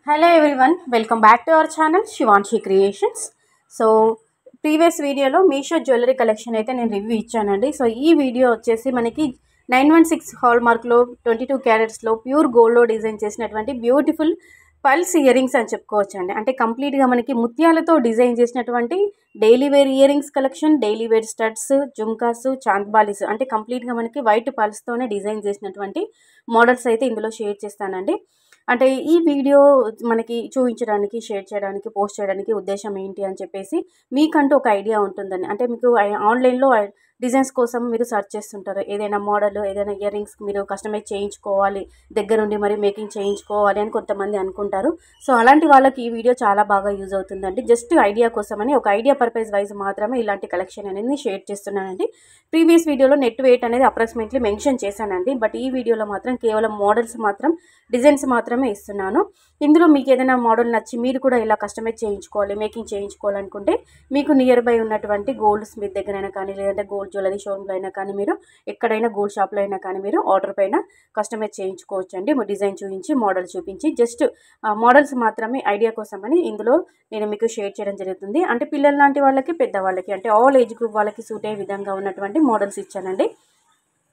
Hello everyone, welcome back to our channel Shivanshi Creations. So previous వీడియోలో Meesho jewellery collection అయితే నేను review ఇచ్చానండి. So ఈ వీడియో వచ్చేసి మనకి 916 హాల్ మార్క్లో 22 క్యారెట్స్లో ప్యూర్ గోల్డ్లో డిజైన్ చేసినటువంటి బ్యూటిఫుల్ పల్స్ ఇయర్ రింగ్స్ అని చెప్పుకోవచ్చండి. అంటే కంప్లీట్గా మనకి ముత్యాలతో డిజైన్ చేసినటువంటి daily wear ear rings collection, daily wear studs, jhumkas, chandbalis, అంటే కంప్లీట్గా మనకి వైట్ పల్స్తోనే డిజైన్ చేసినటువంటి మోడల్స్ అయితే ఇందులో షేర్ చేస్తానండి. అంటే ఈ వీడియో మనకి చూపించడానికి, షేర్ చేయడానికి, పోస్ట్ చేయడానికి ఉద్దేశం ఏంటి అని చెప్పేసి మీకంటూ ఒక ఐడియా ఉంటుందని. అంటే మీకు ఆన్లైన్లో డిజైన్స్ కోసం మీరు సెర్చ్ చేస్తుంటారు. ఏదైనా మోడల్, ఏదైనా ఇయర్ రింగ్స్ మీరు కస్టమైజ్ చేయించుకోవాలి, దగ్గరుండి మరి మేకింగ్ చేయించుకోవాలి అని కొంతమంది అనుకుంటారు. సో అలాంటి వాళ్ళకి ఈ వీడియో చాలా బాగా యూజ్ అవుతుందండి. జస్ట్ ఐడియా కోసమని, ఒక ఐడియా పర్పస్ వైజ్ మాత్రమే ఇలాంటి కలెక్షన్ అనేది షేర్ చేస్తున్నానండి. ప్రీవియస్ వీడియోలో నెట్ వెయిట్ అనేది అప్రాక్సిమేట్లీ మెన్షన్ చేశానండి. బట్ ఈ వీడియోలో మాత్రం కేవలం మోడల్స్ మాత్రం, డిజైన్స్ మాత్రమే ఇస్తున్నాను. ఇందులో మీకు ఏదైనా మోడల్ నచ్చి మీరు కూడా ఇలా కస్టమైజ్ చేయించుకోవాలి, మేకింగ్ చేయించుకోవాలనుకుంటే మీకు నియర్ బై ఉన్నటువంటి గోల్డ్ స్మిత్ దగ్గరైనా కానీ, లేదంటే గోల్డ్ జ్యువెలరీ షోరూమ్లో అయినా కానీ, మీరు ఎక్కడైనా గోల్డ్ షాప్లో అయినా కానీ మీరు ఆర్డర్ పైన కస్టమైజ్ చేయించుకోవచ్చు అండి. డిజైన్ చూపించి, మోడల్ చూపించి, జస్ట్ మోడల్స్ మాత్రమే ఐడియా కోసమని ఇందులో నేను మీకు షేర్ చేయడం జరుగుతుంది. అంటే పిల్లల లాంటి వాళ్ళకి, పెద్దవాళ్ళకి, అంటే ఆల్ ఏజ్ గ్రూప్ వాళ్ళకి సూట్ అయ్యే విధంగా ఉన్నటువంటి మోడల్స్ ఇచ్చానండి.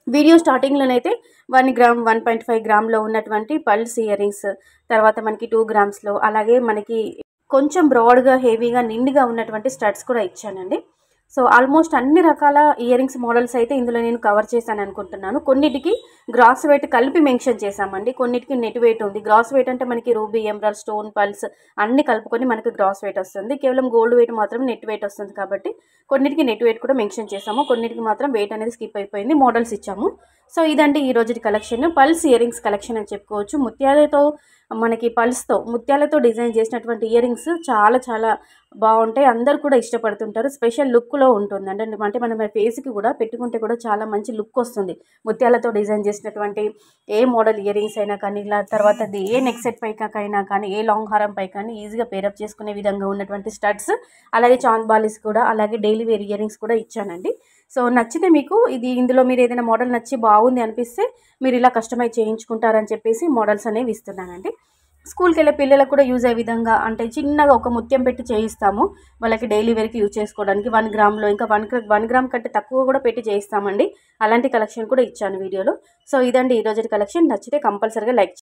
వీడియో స్టార్టింగ్లోనైతే 1 గ్రామ్, 1.5 గ్రామ్లో ఉన్నటువంటి పల్స్ ఇయర్ రింగ్స్, తర్వాత మనకి 2 గ్రామ్స్లో, అలాగే మనకి కొంచెం బ్రాడ్గా, హెవీగా, నిండుగా ఉన్నటువంటి స్టడ్స్ కూడా ఇచ్చానండి. సో ఆల్మోస్ట్ అన్ని రకాల ఇయర్ రింగ్స్ మోడల్స్ అయితే ఇందులో నేను కవర్ చేశాను అనుకుంటున్నాను. కొన్నిటికి గ్రాస్ వెయిట్ కలిపి మెన్షన్ చేశామండి, కొన్నిటికి నెట్ వెయిట్ ఉంది. గ్రాస్ వెయిట్ అంటే మనకి రూబీ, ఎమరాల్డ్, స్టోన్, పల్స్ అన్ని కలుపుకొని మనకి గ్రాస్ వెయిట్ వస్తుంది. కేవలం గోల్డ్ వెయిట్ మాత్రం నెట్ వెయిట్ వస్తుంది. కాబట్టి కొన్నిటికి నెట్ వెయిట్ కూడా మెన్షన్ చేసాము, కొన్నిటికి మాత్రం వెయిట్ అనేది స్కిప్ అయిపోయింది, మోడల్స్ ఇచ్చాము. సో ఇదండి ఈ రోజుటి collection, pearls ear rings collection అని చెప్పుకోవచ్చు. ముత్యాలతో, మనకి పల్స్తో, ముత్యాలతో డిజైన్ చేసినటువంటి ఇయర్ రింగ్స్ చాలా చాలా బాగుంటాయి. అందరు కూడా ఇష్టపడుతుంటారు. స్పెషల్ లుక్లో ఉంటుంది. అంటే మనం ఫేస్కి కూడా పెట్టుకుంటే కూడా చాలా మంచి లుక్ వస్తుంది. ముత్యాలతో డిజైన్ చేసినటువంటి ఏ మోడల్ ఇయర్ రింగ్స్ అయినా కానీ, ఇలా తర్వాత ఏ నెక్ సెట్ పైకైనా కానీ, ఏ లాంగ్ హారం పై కానీ ఈజీగా పేరప్ చేసుకునే విధంగా ఉన్నటువంటి స్టడ్స్, అలాగే చాంద్బాలీస్ కూడా, అలాగే డైలీ వేర్ ఇయర్ రింగ్స్ కూడా ఇచ్చానండి. సో నచ్చితే మీకు ఇందులో మీరు ఏదైనా మోడల్ నచ్చి బాగుంది అనిపిస్తే మీరు ఇలా కస్టమైజ్ చేయించుకుంటారని చెప్పేసి మోడల్స్ అనేవి ఇస్తున్నానండి. స్కూల్కి వెళ్ళే పిల్లలకు కూడా యూజ్ అయ్యే విధంగా, అంటే చిన్నగా ఒక ముత్యం పెట్టి చేయిస్తాము వాళ్ళకి డైలీ వేర్కి యూజ్ చేసుకోవడానికి. 1 గ్రామ్లో ఇంకా 1 గ్రామ్ కంటే తక్కువ కూడా పెట్టి చేయిస్తామండి. అలాంటి కలెక్షన్ కూడా ఇచ్చాను వీడియోలో. సో ఇదండి ఈరోజు కలెక్షన్. నచ్చితే కంపల్సరీగా లైక్